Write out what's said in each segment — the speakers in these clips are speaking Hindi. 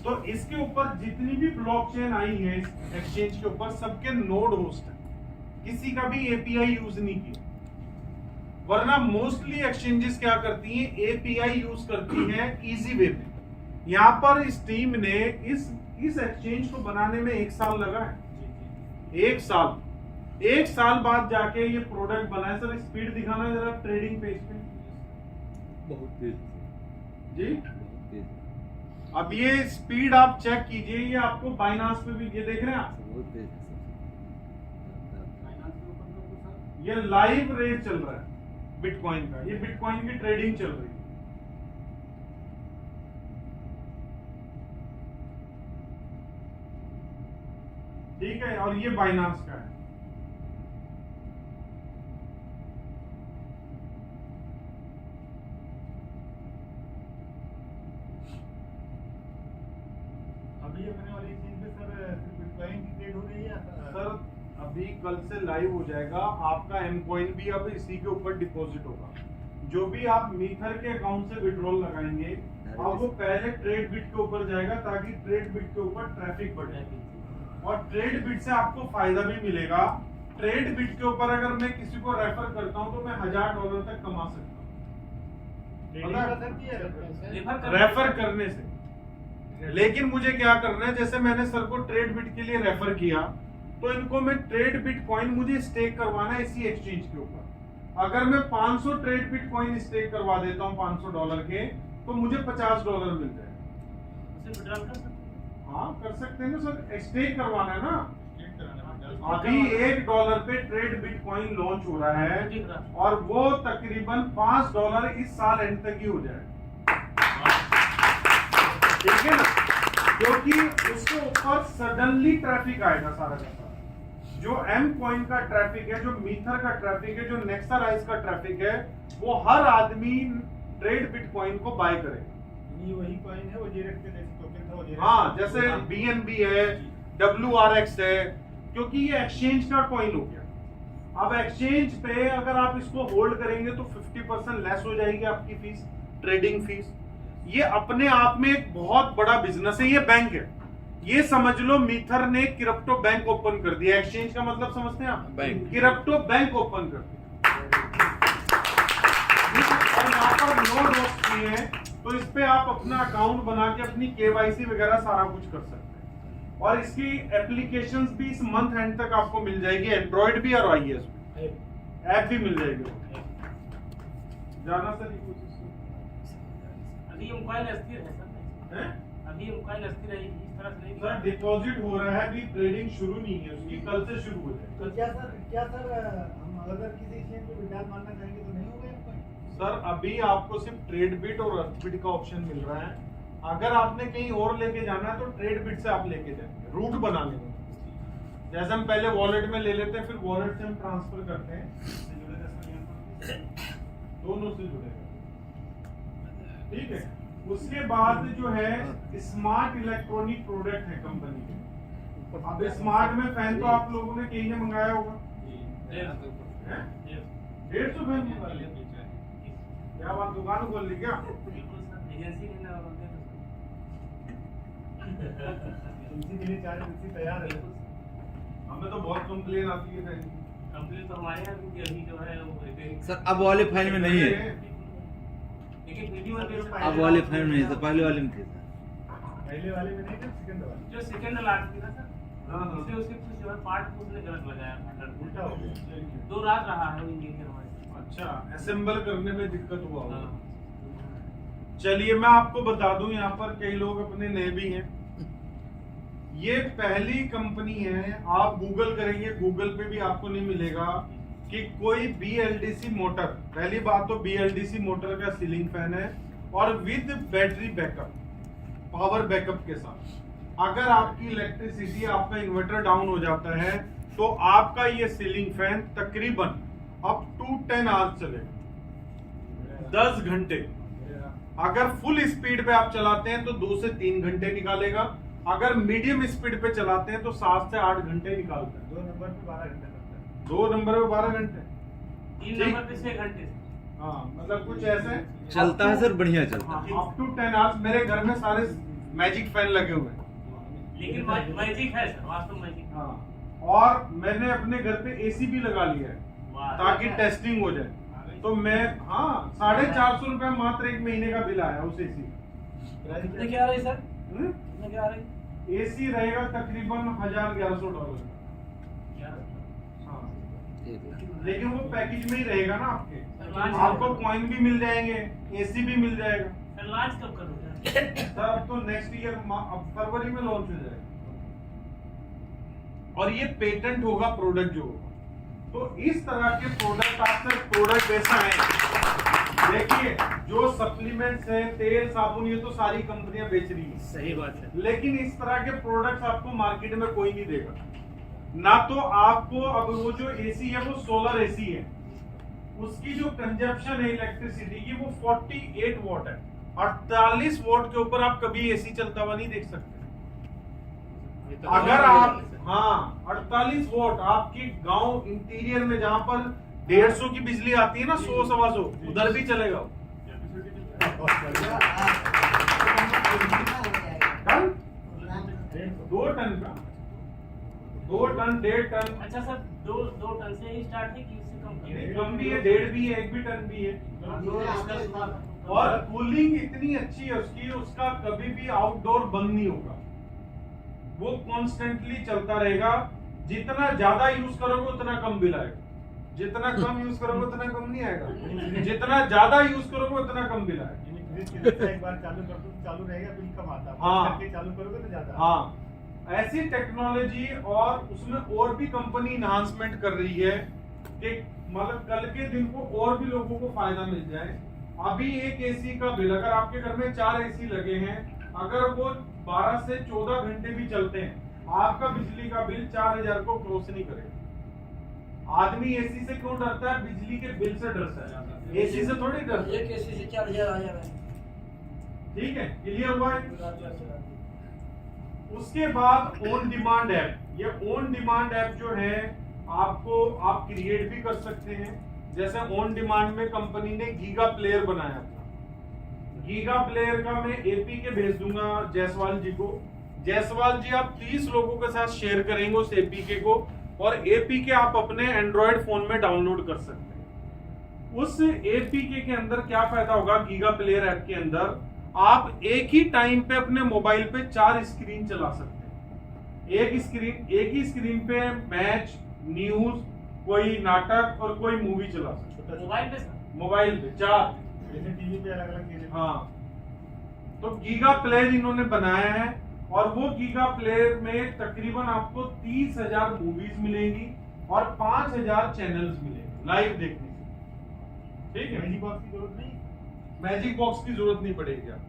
तो इसके ऊपर जितनी भी ब्लॉकचेन आई है इस एक्सचेंज के ऊपर, सबके नोड होस्ट है, किसी का भी एपीआई यूज नहीं किया। वरना मोस्टली एक्सचेंजेस क्या करती हैं, एपीआई यूज करती हैं इजी वे में। यहाँ पर इस टीम ने इस एक्सचेंज को बनाने में 1 साल लगा है। 1 साल बाद जाके ये प्रोडक्ट बना है। सर स्पीड दिखाना है जरा ट्रेडिंग पेज पे। बहुत तेज जी बहुत तेज अब ये स्पीड आप चेक कीजिए, ये आपको बाइनांस पे भी ये देख रहे हैं आप, बहुत तेज है ये लाइव रेट चल रहा है बिटकॉइन का, ये बिटकॉइन की ट्रेडिंग चल रही है। ठीक है, और ये बाइनांस का है। अभी अपने वाली चीज पे सर बिटकॉइन की ट्रेड हो रही है सर अभी कल से लाइव हो जाएगा आपका एम कॉइन भी, अब इसी के ऊपर डिपॉजिट होगा। जो भी आप मीथर के अकाउंट से विड्रॉल लगाएंगे, अब वो पहले ट्रेड बिट के ऊपर जाएगा ताकि ट्रेड बिट के ऊपर ट्रैफिक बढ़े, और ट्रेड बिट से आपको फायदा भी मिलेगा। ट्रेड बिट के ऊपर अगर मैं किसी को रेफर करता हूं तो मैं $1000 तक कमा सकता हूं रेफर करने से। लेकिन मुझे क्या करना है, जैसे मैंने सर को ट्रेड बिट के लिए रेफर किया, तो इनको मैं ट्रेड बिटकॉइन मुझे स्टेक करवाना है इसी एक्सचेंज के ऊपर। अगर मैं 500 ट्रेड बिटकॉइन स्टेक करवा देता हूं $500 के, तो मुझे $50 मिल जाएगा। हाँ कर सकते हैं ना सर, स्टेक करवाना है ना। अभी $1 पे ट्रेड बिटकॉइन लॉन्च हो रहा है, और वो तकरीबन $5 इस साल एंड तक ही हो जाएगा। ठीक है ना, क्योंकि उसके ऊपर सडनली ट्रैफिक आएगा सारा का सारा। जो एम कॉइन का ट्रैफिक है, जो मीथर का ट्रैफिक है, जो नेक्सराइज का ट्रैफिक है, वो हर आदमी ट्रेड बिटकॉइन को बाय करेगा। ये वही कॉइन है वो जेरेक्स के जैसे टोकन था वो जेरेक्स। हाँ, जैसे BNB है, WRX है, क्योंकि ये एक्सचेंज का कॉइन हो गया। अब एक्सचेंज पे अगर आप इसको होल्ड करेंगे तो 50% लेस हो जाएगी आपकी फीस, ट्रेडिंग फीस। ये अपने आप में एक बहुत बड़ा बिजनेस है, ये बैंक है। ये समझ लो मीथर ने क्रिप्टो बैंक ओपन कर दिया। एक्सचेंज का मतलब समझते हैं आप, बैंक। क्रिप्टो बैंक ओपन कर दिया, और यहाँ पर नोड होस्ट किए हैं, तो इस पे आप अपना अकाउंट बना के अपनी KYC वगैरह सारा कुछ कर सकते हैं। और इसकी एप्लीकेशंस भी इस मंथ एंड तक आपको मिल जाएगी, एंड्रॉइड भी और iOS भी, ऐप भी मिल जाएगी। जाना सर ये कुछ अभी हम कॉइन अस्थिर है सर, है? अभी हम कॉइन अस्थिर है, इस तरह से नहीं। सर डिपॉजिट हो रहा है, अभी ट्रेडिंग शुरू नहीं है उसकी, कल से शुरू हो जाएगी। तो क्या सर हम अगर किसी एक्सचेंज पे विड्रॉल मारना चाहेंगे तो नहीं होगा आपको? सर अभी आपको सिर्फ ट्रेड बिट और अर्थबिट का ऑप्शन मिल रहा है। अगर आपने कहीं और लेके जाना है तो ट्रेड बिट से आप लेके जाएंगे, रूट बना लेंगे। जैसे हम पहले वॉलेट में ले लेते हैं, फिर वॉलेट से हम ट्रांसफर करते हैं, दोनों से जुड़ेगा। ठीक है, उसके बाद जो है स्मार्ट इलेक्ट्रॉनिक प्रोडक्ट है कंपनी के। अब स्मार्ट में फैन तो आप लोगों ने कहीं ने मंगाया होगा, 150 फैन मंगा लिया। क्या बात, दुकान खोल ली क्या? एजेंसी के नाम पर इसी के लिए 4 व्यक्ति तैयार है। हमें तो बहुत कंप्लेन आती है फैन की। कंप्लीट तो हमारे यहाँ भी अभी जो है वो रिपेयरिंग सर अब वाले फाइल में नहीं है, लेकिन वीडियो में अब वाले फाइल में नहीं था, पहले वाले में थे सर। पहले वाले में नहीं था, सेकंड वाले जो सेकंड लास्ट थी ना सर, हाँ, हाँ। इसलिए उसके कुछ जो है पार्ट को उसने गलत लगाया, उल्टा हो गया। 2 रात रहा है वो इंजीनियर हमारे। अच्छा, असेंबल करने में दिक्कत हुआ होगा। हाँ। चलिए मैं आपको बता दूं, यहाँ पर कई लोग अपने नए भी हैं। ये पहली कंपनी है, आप गूगल करेंगे, गूगल पे भी आपको नहीं मिलेगा कि कोई BLDC मोटर, पहली बात तो BLDC मोटर का सीलिंग फैन है, और with battery backup, power backup के साथ। अगर आपकी इलेक्ट्रिसिटी, आपका इन्वर्टर डाउन हो जाता है, तो आपका ये सीलिंग फैन तकरीबन अप टू 10 आवर्स चलेगा, 10 घंटे। अगर फुल स्पीड पे आप चलाते हैं तो 2 से 3 घंटे निकालेगा। अगर मीडियम स्पीड पे चलाते हैं तो 7 से 8 घंटे निकालता है। 2 नंबर पे 12 घंटे लगता है। 2 नंबर पे 12 घंटे, 3 नंबर पे 6 घंटे। हाँ मतलब कुछ ऐसे चलता है सर, बढ़िया चलता है। Up to 10 hours. मेरे घर में सारे मैजिक फैन लगे हुए हैं। लेकिन मैजिक है सर, वास्तव मैजिक। हाँ, और मैंने अपने घर पे एसी भी लगा लिया है वाह। ताकि टेस्टिंग हो जाए। तो मैं 450 रुपए मात्र एक महीने का बिल आया उस एसी प्राइस क्या आ रही सर? का। कितने क्या आ रही? एसी रहेगा तकरीबन $1100। क्या? हाँ, ठीक है। लेकिन वो पैकेज में ही रहेगा ना आपके। लॉन्च आपको कॉइन भी मिल जाएंगे, एसी भी मिल जाएगा। सर लॉन्च कब करोगे? सर अब तो नेक्स्ट ईयर फरवरी में लॉन्च हो जाएगा, और ये पेटेंट होगा प्रोडक्ट जो होगा। तो इस तरह के प्रोडक्ट आपसे प्रोडक्ट ऐसा है, देखिए जो सप्लीमेंट्स है, तेल साबुन, ये तो सारी कंपनियां बेच रही हैं, सही बात है। लेकिन इस तरह के प्रोडक्ट्स आपको मार्केट में कोई नहीं देगा ना। तो आपको अब वो जो एसी है वो सोलर एसी है, उसकी जो कंजप्शन है इलेक्ट्रिसिटी की वो 48 वॉट है। 48 वॉट के ऊपर आप कभी एसी चलता हुआ नहीं देख सकते। अगर आप 48 वॉट आपके गांव इंटीरियर में जहां पर 150 की बिजली आती है ना, 100-125, उधर भी चलेगा। टन 2 टन का 2 टन 1.5 टन। अच्छा सर, दो टन से ही स्टार्ट है कि इससे कम? कम भी है, 1.5 भी है, 1 भी टन भी है। और कूलिंग इतनी अच्छी है उसकी, उसका कभी भी आउटडोर बंद नहीं होगा, वो कॉन्स्टेंटली चलता रहेगा। जितना ज्यादा यूज करोगे उतना कम बिल आएगा, जितना कम यूज करोगे उतना कम नहीं आएगा, जितना ज्यादा यूज करोगे उतना कम बिल आएगा। एक बार चालू कर दो तो चालू रहेगा, बिल कम आता है। हाँ। करके चालू करोगे तो ज्यादा। हाँ, ऐसी टेक्नोलॉजी, और उसमें और भी कंपनी इन्हांसमेंट कर रही है कि मतलब कल के दिन को और भी लोगों को फायदा मिल जाए। अभी एक एसी का बिल, अगर आपके घर में 4 एसी लगे हैं, अगर वो 12 से 14 घंटे भी चलते हैं, आपका बिजली का बिल 4000 को क्रॉस नहीं करेगा। आदमी एसी से क्यों डरता है? बिजली के बिल से डरता है, एसी से थोड़ी डरता है। एक एसी से 4000 आ जा रहा है। ठीक है, क्लियर हुआ है? उसके बाद ऑन डिमांड ऐप, ये ऑन डिमांड ऐप जो है आपको आप क्रिएट भी कर सकते हैं। जैसे ऑन डिमांड में कंपनी ने गीगा प्लेयर बनाया था, गीगा प्लेयर का मैं एपी के भेज दूंगा जायसवाल जी को। जायसवाल जी आप 30 लोगों के साथ शेयर करेंगे उस एपीके को, और एपीके आप अपने एंड्रॉयड फोन में डाउनलोड कर सकते हैं। उस एपीके के अंदर क्या फायदा होगा? गीगा प्लेयर ऐप के अंदर आप एक ही टाइम पे अपने मोबाइल पे 4 स्क्रीन चला सकते हैं। एक ही स्क्रीन पे मैच, न्यूज, कोई नाटक और कोई मूवी चला सकते हैं। मोबाइल पे सर? मोबाइल पे 4, जैसे टीवी पे अलग-अलग चीजें। हाँ। तो गीगा प्लेयर इन्होंने बनाया है, और वो गीगा प्लेयर में तकरीबन आपको 30,000 मूवीज मिलेंगी और 5,000 चैनल्स मिलेंगे लाइव देखने के। ठीक है, मैजिक बॉक्स की जरूरत नहीं, मैजिक बॉक्स की जरूरत नहीं पड़ेगी आप।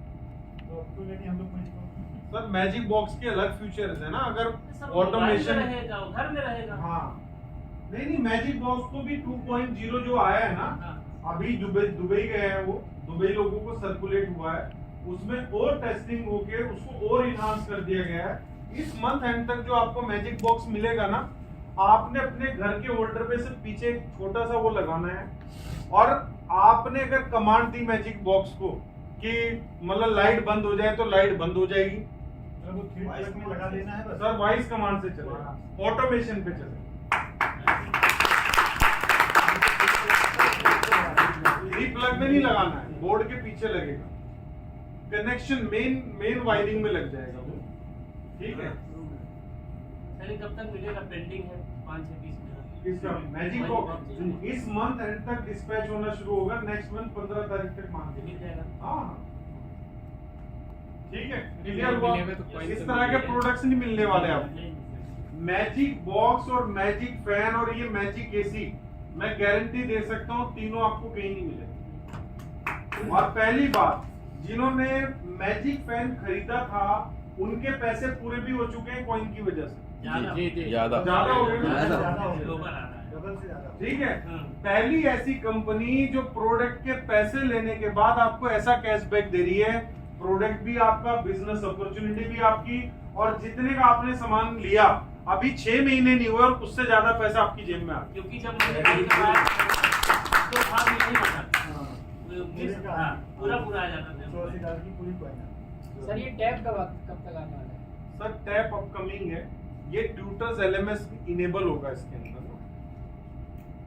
तो अब तो लेनी हम लोग magic box. Sir magic box के अलग फीचर्स है ना, अगर सर ऑटोमेशन। रहेगा, घर में रहेगा। हाँ, नहीं मैजिक बॉक्स को भी 2.0 जो आया है ना, हाँ। अभी दुबई गए हैं वो, दुबई लोगों को सर्कुलेट हुआ है, उसमें और टेस्टिंग होके उसको और इनहांस कर दिया गया है। इस मंथ एंड तक जो आपको मैजिक बॉक्स मिलेगा ना, आपने अपने घर के होल्डर पे से पीछे एक छोटा सा वो लगाना है, और आपने अगर कमांड दी मैजिक बॉक्स को कि मतलब लाइट बंद हो जाए तो लाइट बंद हो जाएगी। मतलब वो 3 प्लग में लगा देना है बस। सर वॉइस कमांड से चलेगा, ऑटोमेशन पे चलेगा। 3 प्लग में नहीं लगाना है, बोर्ड के पीछे लगेगा, कनेक्शन मेन वायरिंग में लग जाएगा वो। ठीक है, सर कब तक मिलेगा? पेंडिंग है 5-6 पीस मेरा। इसका मैजिक बॉक्स इस मंथ एंड तक डिस्पैच होना शुरू होगा, नेक्स्ट मंथ 15 तारीख तक मान के मिल जाएगा। हाँ, ठीक है, क्लियर हुआ? इस तरह के प्रोडक्ट्स नहीं मिलने वाले आपको। मैजिक बॉक्स और मैजिक फैन और ये मैजिक एसी, मैं गारंटी दे सकता हूँ तीनों आपको कहीं नहीं मिलेंगे। और पहली बात, जिन्होंने मैजिक फैन खरीदा था उनके पैसे पूरे भी हो चुके हैं कॉइन की वजह से। ज्यादा हो गए ना? ज्यादा हो लोबर गया, आ रहा है। डबल से ज्यादा। ठीक है, हाँ। पहली ऐसी कंपनी जो प्रोडक्ट के पैसे लेने के बाद आपको ऐसा कैशबैक दे रही है, प्रोडक्ट भी आपका, बिजनेस अपॉर्चुनिटी भी आपकी, और जितने का आपने सामान लिया अभी 6 महीने नहीं हुए और उससे ज्यादा पैसा आपकी जेब में आ गया। क्योंकि जब मैंने खरीदा तो भाव नहीं बता। हाँ। पूरा आ जाता था। $180 की पूरी कॉइन है। सर ये टैब कब तक आने वाला है? सर टैप अपकमिंग है, ये ट्यूटर्स LMS इनेबल होगा इसके अंदर।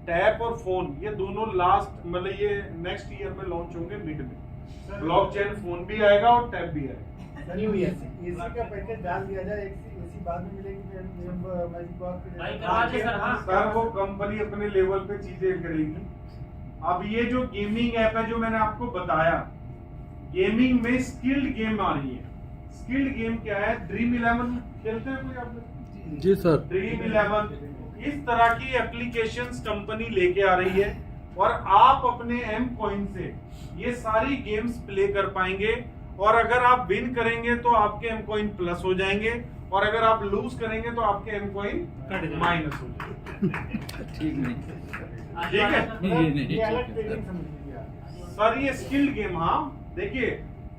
टैप और फोन ये दोनों लास्ट मतलब ये नेक्स्ट ईयर में लॉन्च होंगे मिड में। ब्लॉकचेन फोन भी आएगा और टैप भी आएगा। न्यू ईयर एसी का पैकेज डाल दिया जाए, एसी बाद में मिलेगी फिर मैजिक बॉक्स के भाई करवा के सर, हाँ। सर वो कंपनी अपने लेवल पे चीजें करेगी। अब ये जो गेमिंग ऐप है जो मैंने आपको बताया, गेमिंग में स्किल्ड गेम आ रही है। स्किल्ड गेम क्या है? ड्रीम 11 खेलते हैं कोई आप लोग? जी सर। ड्रीम 11 इस तरह की एप्लीकेशंस कंपनी लेके आ रही है और आप अपने M कॉइन से ये सारी गेम्स प्ले कर पाएंगे। और अगर आप विन करेंगे तो आपके M कॉइन प्लस हो जाएंगे और अगर आप लूज करेंगे तो आपके M कॉइन माइनस हो जाएंगे। ठीक नहीं। ठीक है नहीं, ये अलग ठीक है, ट्रेडिंग सर। समझ लीजिए आप। सर, ये स्किल्ड गेम। हाँ देखिए,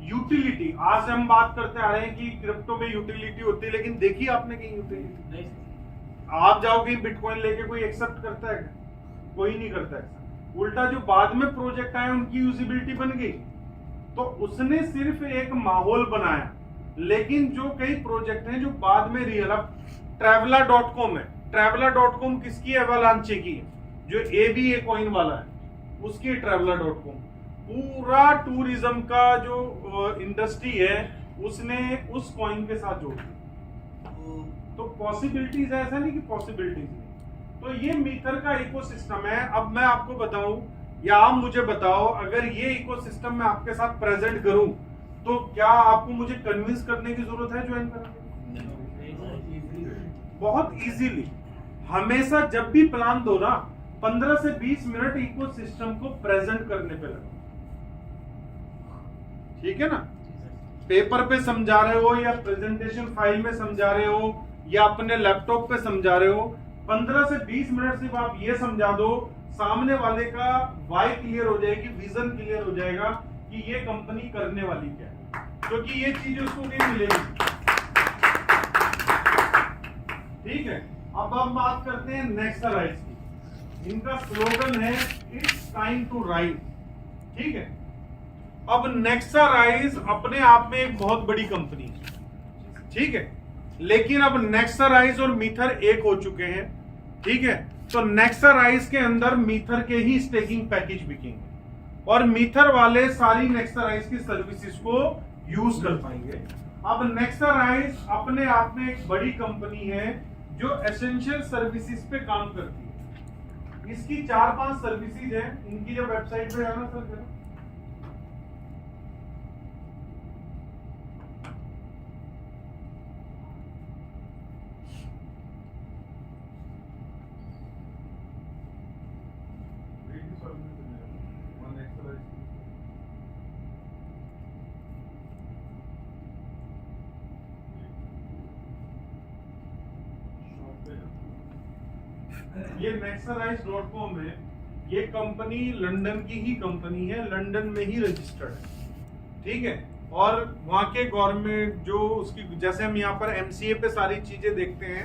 यूटिलिटी आज हम बात करते आ रहे हैं कि क्रिप्टो में यूटिलिटी होती है, लेकिन देखिए आपने कहीं यूटिलिटी? नहीं आप जाओगे बिटकॉइन लेके, कोई एक्सेप्ट करता है? कोई नहीं करता है। उल्टा जो बाद में प्रोजेक्ट आए उनकी यूजिबिलिटी बन गई, तो उसने सिर्फ एक माहौल बनाया। लेकिन जो कई प्रोजेक्ट हैं जो बाद में रियल, अब traveler.com है। traveler.com किसकी है? एवलांचे की है, जो ABA कॉइन वाला है उसकी है traveler.com। पूरा टूरिज्म का जो इंडस्ट्री है उसने उस कॉइन के साथ जोड़ दिया। तो पॉसिबिलिटीज है, ऐसा नहीं कि पॉसिबिलिटीज नहीं। तो ये मीटर का इकोसिस्टम है। अब मैं आपको बताऊं या आप मुझे बताओ, अगर ये इकोसिस्टम मैं आपके साथ प्रेजेंट करूं तो क्या आपको मुझे कन्विंस करने की जरूरत है ज्वाइन करने की? बहुत इजीली। हमेशा जब भी प्लान दो ना, 15 से 20 मिनट इकोसिस्टम को प्रेजेंट करने पे लगा। ठीक है ना? पेपर पे समझा रहे हो या प्रेजेंटेशन फाइल में समझा रहे हो या अपने लैपटॉप पे समझा रहे हो, 15 से 20 मिनट सिर्फ आप ये समझा दो, सामने वाले का वाई क्लियर हो जाएगी, विजन क्लियर हो जाएगा कि ये कंपनी करने वाली क्या है, क्योंकि ये चीज उसको कहीं मिलेगी। ठीक है, अब हम बात करते हैं नेक्सराइज की। इनका स्लोगन है इट्स टाइम टू राइज। ठीक है, अब नेक्सराइज अपने आप में एक बहुत बड़ी कंपनी है। ठीक है, लेकिन अब नेक्सराइज और मीथर एक हो चुके हैं। ठीक है, तो नेक्सराइज के अंदर मीथर के ही स्टेकिंग पैकेज बिकेंगे और मीथर वाले सारी नेक्सराइज की सर्विसेज को यूज कर पाएंगे। अब नेक्सराइज अपने आप में एक बड़ी कंपनी है जो एसेंशियल सर्विसेज पे काम करती है। इसकी 4-5 सर्विसेज है। इनकी जो वेबसाइट पे है ना सर, जरा ये nexarize.com है। ये कंपनी लंदन की ही कंपनी है, लंदन में ही रजिस्टर्ड है। ठीक है, और वहाँ के गवर्नमेंट जो उसकी, जैसे हम यहाँ पर MCA पे सारी चीजें देखते हैं,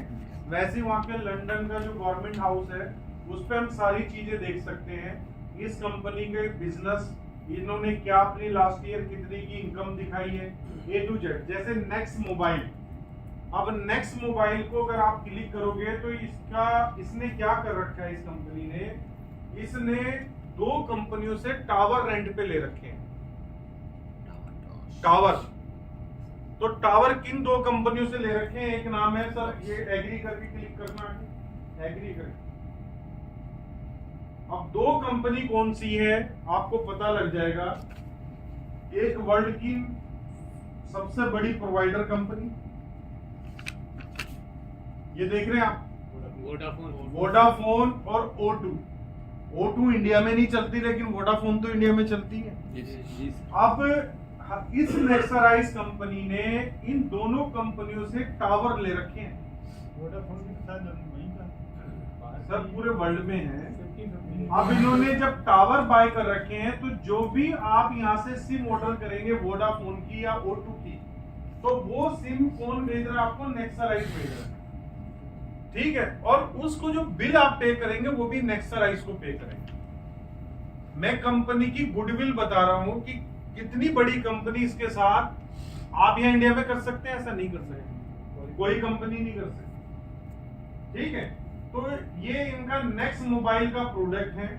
वैसे वहाँ के लंदन का जो गवर्नमेंट हाउस है उस पर हम सारी चीजें देख सकते हैं। इस कंपनी के बिजनेस, इन्होंने क्या अपनी लास्ट ईयर कितनी की इनकम दिखाई है, A to Z। जैसे नेक्स्ट मोबाइल, अब नेक्स्ट मोबाइल को अगर आप क्लिक करोगे तो इसने क्या कर रखा है, इस कंपनी ने, इसने 2 कंपनियों से टावर रेंट पे ले रखे हैं। टावर, तो टावर किन 2 कंपनियों से ले रखे हैं? एक नाम है सर, ये एग्री करके क्लिक करना है, एग्री करके। अब 2 कंपनी कौन सी है आपको पता लग जाएगा। एक वर्ल्ड की सबसे बड़ी प्रोवाइडर कंपनी, ये देख रहे हैं आप, वोडाफोन और O2 इंडिया में नहीं चलती, लेकिन वोडाफोन तो इंडिया में चलती है। जी। अब इस नेक्सराइज कंपनी ने इन दोनों कंपनियों से टावर ले रखे हैं। वोडाफोन के साथ वहीं का सर पूरे वर्ल्ड में है। अब इन्होंने जब टावर बाय कर रखे हैं तो जो भी आप यहाँ से सिम ऑर्डर करेंगे वोडाफोन की या O2 की, तो वो सिम कौन भेज रहा है आपको? नेक्सराइज भेज रहा है। ठीक है, और उसको जो बिल आप पे करेंगे वो भी नेक्सराइज को पे करेंगे। मैं कंपनी की गुडविल बता रहा हूं कि कितनी बड़ी कंपनी इसके साथ आप यहाँ इंडिया में कर सकते हैं? ऐसा नहीं कर सकते, कोई कंपनी नहीं कर सकती। ठीक है, तो ये इनका नेक्स्ट मोबाइल का प्रोडक्ट है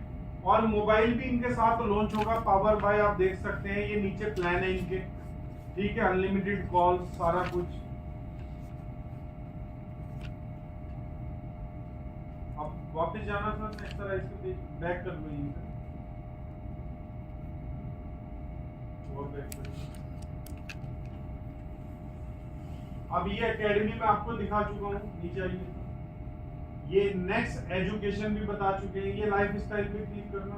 और मोबाइल भी इनके साथ लॉन्च होगा। पावर बाय आप देख सकते हैं, ये नीचे प्लान है इनके। ठीक है, अनलिमिटेड कॉल, सारा कुछ। अब वापस जाना सर, इस तरह इसको बैक कर लो, यहीं से और बैक कर लो। अब ये एकेडमी में आपको दिखा चुका हूँ, नीचे आइए। ये नेक्स्ट एजुकेशन भी बता चुके हैं, ये लाइफ स्टाइल पे क्लिक करना।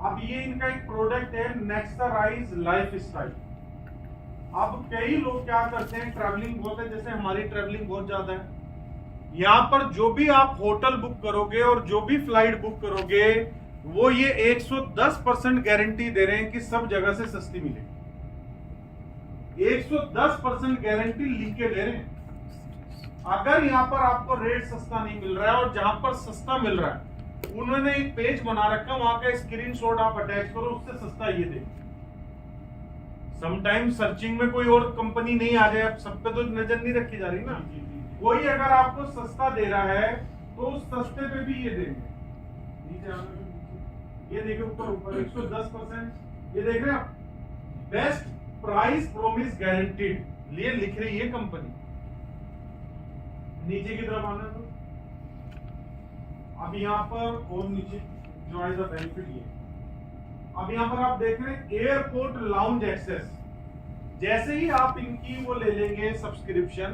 अब ये इनका एक प्रोडक्ट है नेक्स्टराइज लाइफ स्टाइल। अब कई लोग क्या करते हैं, ट्रैवलिंग बहुत है, जैसे हमारी ट्रैवलिंग बहुत ज्यादा है, यहाँ पर जो भी आप होटल बुक करोगे और जो भी फ्लाइट बुक करोगे, वो ये 110% गारंटी दे रहे हैं कि सब जगह से सस्ती मिलेगी। 110% गारंटी लिख के दे रहे हैं। अगर यहाँ पर आपको रेट सस्ता नहीं मिल रहा है और जहां पर सस्ता मिल रहा है, उन्होंने एक पेज बना रखा, वहां का स्क्रीनशॉट आप अटैच करो, उससे सस्ता ये दे। समटाइम सर्चिंग में कोई और कंपनी नहीं आ जाए, अब सब पे तो नजर नहीं रखी जा रही ना। कोई अगर आपको सस्ता दे रहा है तो उस सस्ते पे भी ये देंगे। नीचे ये देखिए, ऊपर ऊपर 110%, ये देख रहे हैं आप, बेस्ट प्राइस प्रॉमिस गारंटीड, लिए लिख रही है कंपनी। नीचे की तरफ आना तो अब यहाँ पर और नीचे जो है बेनिफिट ये, अब यहाँ पर आप देख रहे हैं एयरपोर्ट लाउंज एक्सेस। जैसे ही आप इनकी वो ले लेंगे सब्सक्रिप्शन,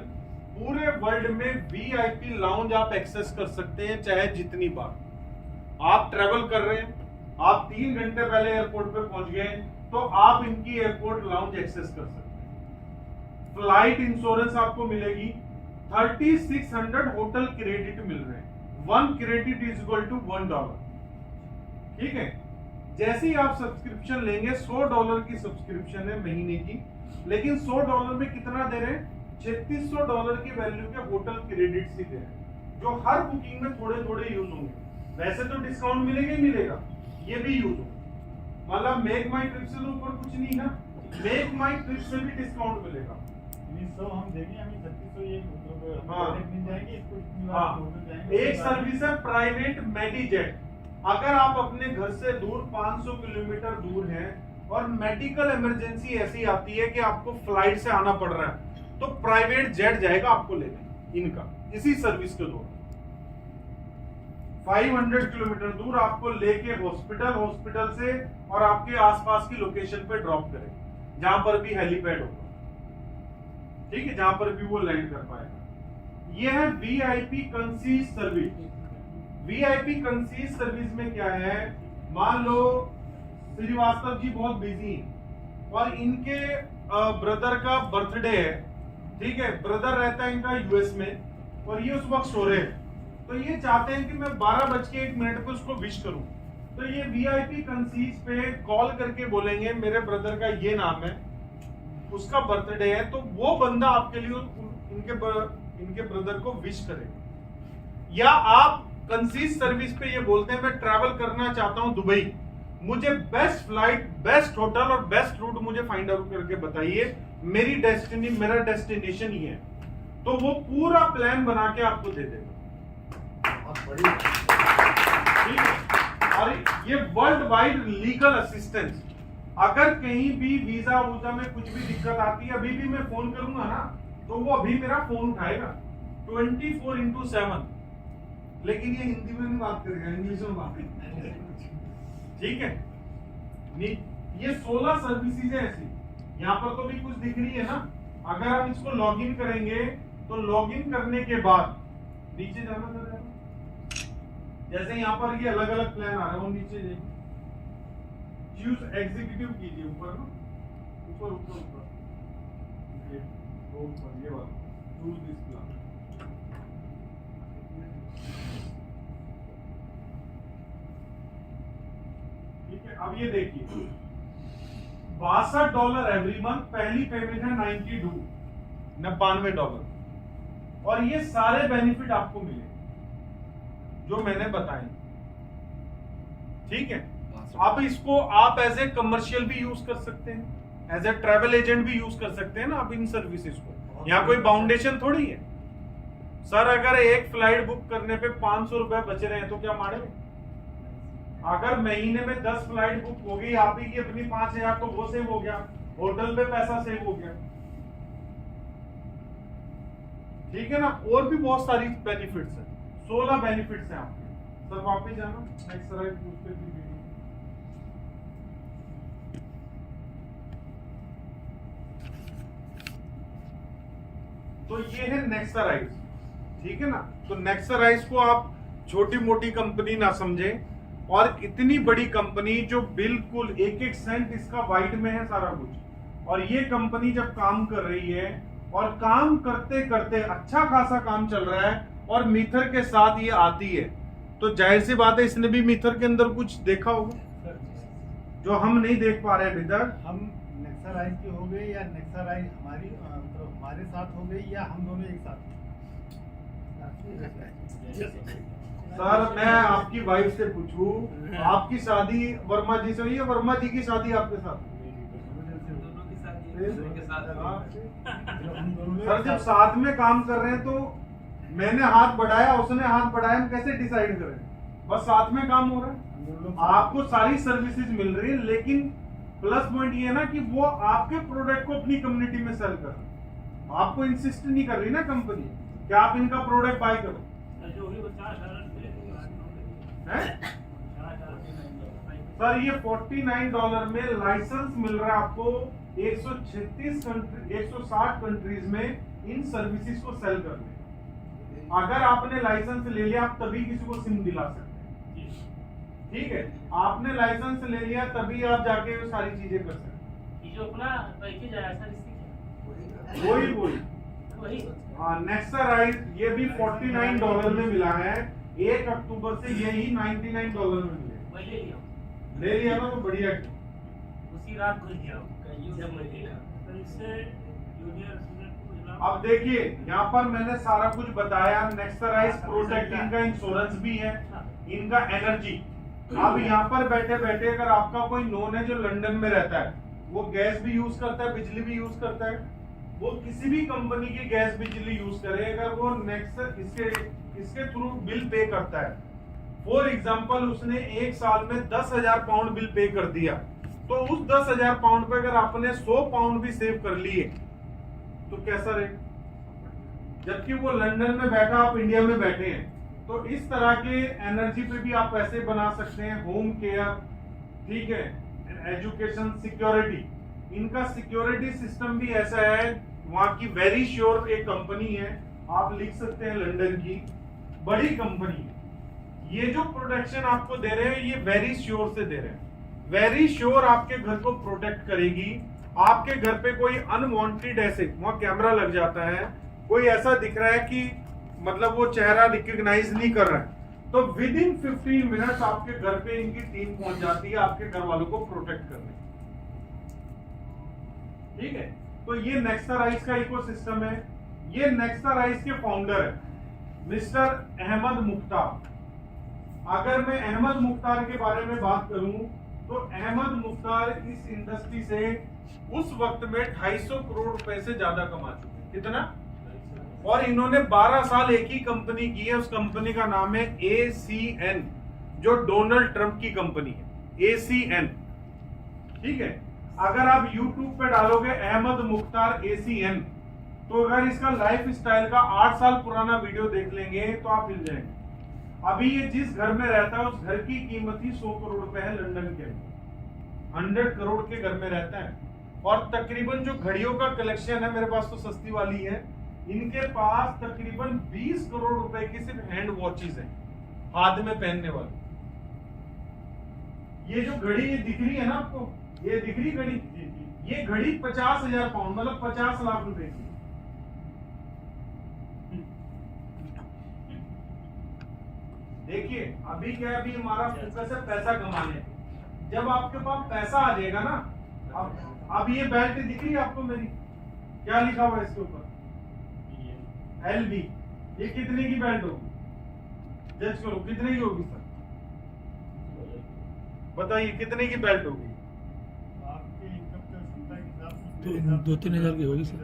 पूरे वर्ल्ड में वीआईपी लाउंज आप एक्सेस कर सकते हैं, चाहे जितनी बार आप ट्रेवल कर रहे हैं। आप 3 घंटे पहले एयरपोर्ट पे पहुंच गए तो आप इनकी एयरपोर्ट लाउंज एक्सेस कर सकते हैं। फ्लाइट इंश्योरेंस आपको मिलेगी, 3600 होटल क्रेडिट मिल रहे हैं। 1 क्रेडिट इज इक्वल टू $1। ठीक है, जैसे ही आप सब्सक्रिप्शन लेंगे, $100 की सब्सक्रिप्शन है महीने की, लेकिन $100 में कितना दे रहे हैं? $3600 की वैल्यू के होटल क्रेडिट ही दे रहे हैं, जो हर बुकिंग में थोड़े थोड़े यूज होंगे। वैसे तो डिस्काउंट मिलेगा ही मिलेगा, ये भी यूज होगा। मतलब मेक माई ट्रिप से तो ऊपर कुछ नहीं है, मेक माई ट्रिप से भी डिस्काउंट मिलेगा। हम देंगे, हमें 3600 ये हाँ। मिल जाएंगे, इसको इतनी बार हाँ, होटल जाएंगे। एक सर्विस है प्राइवेट मेडिजेट। अगर आप अपने घर से दूर 500 किलोमीटर दूर हैं और मेडिकल इमरजेंसी ऐसी आती है कि आपको फ्लाइट से आना पड़ रहा है, तो प्राइवेट जेट जाएगा आपको लेने इनका, इसी सर्विस के द्वारा 500 किलोमीटर दूर आपको लेके हॉस्पिटल से और आपके आसपास की लोकेशन पे ड्रॉप करेगा, जहां पर भी हेलीपैड होगा। ठीक है, जहां पर भी वो लैंड कर पाएगा। यह है वीआईपी कंसीज सर्विस। वीआईपी कंसीज सर्विस में क्या है, मान लो श्रीवास्तव जी बहुत बिजी हैं और इनके ब्रदर का बर्थडे है। ठीक है, ब्रदर रहता है इनका यूएस में और ये उस वक्त सो रहे हैं, तो ये चाहते हैं कि मैं 12:01 पे उसको विश करूं। तो ये वीआईपी कंसीज पे कॉल करके बोलेंगे मेरे ब्रदर का ये नाम है, उसका बर्थडे है, तो वो बंदा आपके लिए इनके ब्रदर को विश करेगा। या आप कंसीज सर्विस पे ये बोलते हैं मैं ट्रैवल करना चाहता हूं दुबई, मुझे बेस्ट फ्लाइट, बेस्ट होटल और बेस्ट रूट मुझे फाइंड आउट करके बताइए, मेरा डेस्टिनेशन ही है, तो वो पूरा प्लान बना के आपको दे देगा। ठीक है, और ये वर्ल्ड वाइड लीगल असिस्टेंस। अगर कहीं भी वीजा वूजा में कुछ भी दिक्कत आती है, अभी भी मैं फोन करूंगा ना, तो वो अभी मेरा फोन उठाएगा 24/7। लेकिन ये हिंदी में नहीं बात करेगा, इंग्लिश में बात करेगा। ठीक है, ये 16 सर्विसेज है ऐसी। यहाँ पर तो भी कुछ दिख रही है ना। अगर हम इसको लॉगिन करेंगे तो लॉगिन करने के बाद नीचे जाना सर, जैसे यहाँ पर ये अलग अलग प्लान आ रहे हैं, नीचे चूज एग्जीक्यूटिव कीजिए, ऊपर ना, ऊपर ऊपर ऊपर ये वाला चूज दिस प्लान। ठीक है, अब ये देखिए $62 एवरी मंथ, पहली पेमेंट है $92 और ये सारे बेनिफिट आपको मिले जो मैंने बताए। ठीक है, अब इसको आप एज ए कमर्शियल भी यूज कर सकते हैं, एज ए ट्रैवल एजेंट भी यूज कर सकते हैं ना आप इन सर्विसेज को। यहाँ कोई बाउंडेशन थोड़ी है। सर अगर एक फ्लाइट बुक करने पे 500 रुपए बच रहे हैं तो क्या मारे? अगर महीने में 10 फ्लाइट बुक हो गई आप ही की अपनी 5000 तो वो सेव हो गया, होटल पे पैसा सेव हो गया, ठीक है ना। और भी बहुत सारी बेनिफिट्स है, 16 बेनिफिट्स हैं आपके। सर वापस जाना नेक्स्ट स्लाइड उस पे भी वीडियो। तो ये है नेक्सराइज, ठीक है ना। तो नेक्सराइज को आप छोटी मोटी कंपनी ना समझे, और इतनी बड़ी कंपनी जो बिल्कुल एक एक सेंट इसका वाइट में है सारा कुछ। और ये कंपनी जब काम कर रही है और काम करते करते अच्छा खासा काम चल रहा है और मीथर के साथ ये आती है, तो जाहिर सी बात है इसने भी मीथर के अंदर कुछ देखा होगा जो हम नहीं देख पा रहे अभी तक। हम नेक्सराइज की हो गई या नेक्सराइज हमारी मतलब हमारे साथ हो गई या हम दोनों एक साथ? सर मैं आपकी वाइफ से पूछूं, आपकी शादी वर्मा जी से हुई है, वर्मा जी की शादी आपके साथ? सर जब साथ में काम कर रहे हैं तो मैंने हाथ बढ़ाया उसने हाथ बढ़ाया, हम कैसे डिसाइड करें? बस साथ में काम हो रहा है, आपको सारी सर्विसेज मिल रही है, लेकिन प्लस पॉइंट ये है ना कि वो आपके प्रोडक्ट को अपनी कम्युनिटी में सेल कर रहे हैं। आपको इंसिस्ट नहीं कर रही ना कंपनी कि आप इनका प्रोडक्ट बाय करो। सर ये $49 में लाइसेंस मिल रहा है आपको 160 कंट्रीज में इन सर्विसेज को सेल करने। अगर आपने लाइसेंस ले लिया आप तभी किसी को सिम दिला सकते हैं, ठीक है। आपने लाइसेंस ले लिया तभी आप जाके वो सारी चीजें कर सकते हैं। जो अपना पैकेज आया सर इसकी वही हाँ नेक्सराइज ये भी $49 में मिला है। 1 अक्टूबर से यही $99 में मिले। मैं ले लिया, ले लिया ना तो बढ़िया। उसी रात को लिया जब मैं लिया। तो इससे जूनियर स्टूडेंट को अब देखिए यहाँ पर मैंने सारा कुछ बताया। नेक्सराइज प्रोटेक्ट, इनका इंश्योरेंस भी है, इनका एनर्जी। अब यहाँ पर बैठे बैठे अगर आपका कोई नोन है जो लंदन में रहता है, वो गैस भी यूज करता है, बिजली भी यूज करता है, वो किसी भी कंपनी की गैस बिजली यूज करे, अगर वो इसके थ्रू बिल पे करता है, फॉर एग्जाम्पल उसने एक साल में 10,000 पाउंड बिल पे कर दिया, तो उस 10,000 पाउंड पे अगर आपने 100 पाउंड भी सेव कर लिए तो कैसा रहे? जबकि वो लंदन में बैठा, आप इंडिया में बैठे हैं। तो इस तरह के एनर्जी पे भी आप पैसे बना सकते हैं। होम केयर, ठीक है, एजुकेशन, सिक्योरिटी, इनका सिक्योरिटी सिस्टम भी ऐसा है। वहां की वेरी श्योर एक कंपनी है, आप लिख सकते हैं लंदन की, बड़ी कंपनी है। ये जो प्रोटेक्शन आपको दे रहे हैं ये वेरी श्योर से दे रहे हैं। वेरी श्योर आपके घर को प्रोटेक्ट करेगी। आपके घर पे कोई अनवांटेड ऐसे, वहां कैमरा लग जाता है, कोई ऐसा दिख रहा है कि मतलब वो चेहरा रिकॉग्नाइज नहीं कर रहा है, तो विद इन 15 मिनट्स आपके घर पे इनकी टीम पहुंच जाती है आपके घर वालों को प्रोटेक्ट करने, ठीक है। तो ये नेक्सराइज का इकोसिस्टम है। ये नेक्सराइज के फाउंडर है मिस्टर अहमद मुख्तार। अगर मैं अहमद मुख्तार के बारे में बात करूं तो अहमद मुख्तार इस इंडस्ट्री से उस वक्त में 250 करोड़ रुपए से ज्यादा कमा चुके हैं। कितना? और इन्होंने 12 साल एक ही कंपनी की है। उस कंपनी का नाम है ACN, जो डोनाल्ड ट्रंप की कंपनी है, ACN, ठीक है। अगर आप YouTube पे डालोगे अहमद मुख्तार ACN, तो अगर इसका लाइफ स्टाइल का 8 साल पुराना वीडियो देख लेंगे तो आप हिल जाएंगे। अभी ये जिस घर में रहता है उस घर की कीमत ही 100 करोड़ रुपए है लंदन के अंदर। 100 करोड़ के घर में रहता है। और तकरीबन जो घड़ियों का कलेक्शन है, मेरे पास तो सस्ती वाली है, इनके पास तकरीबन 20 करोड़ रुपए की सिर्फ हैंड वॉचेस है, हाथ में पहनने वाली। ये जो घड़ी ये दिख रही है ना आपको, ये दिख रही घड़ी, ये घड़ी 50,000 पाउंड मतलब 50 लाख रुपए की। देखिए अभी क्या है, अभी हमारा फोकस है पैसा कमाने। जब आपके पास पैसा आ जाएगा ना, अब ये बेल्ट दिख रही है आपको मेरी, क्या लिखा हुआ है इसके ऊपर? LB। ये कितने की बेल्ट होगी? जज करो कितने की होगी सर, बताइए कितने की बेल्ट होगी? आपके इनकम का क्षमता के हिसाब दो 3 हज़ार की होगी सर,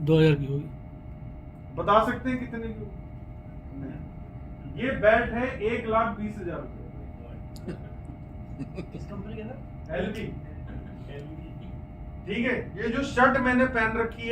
2000 की होगी। बता सकते हैं कितने की होगी? नहीं। ये बैट है 1,20,000 रुपए। किस कंपनी के सर? LV। ठीक है, ये जो शर्ट मैंने पहन रखी है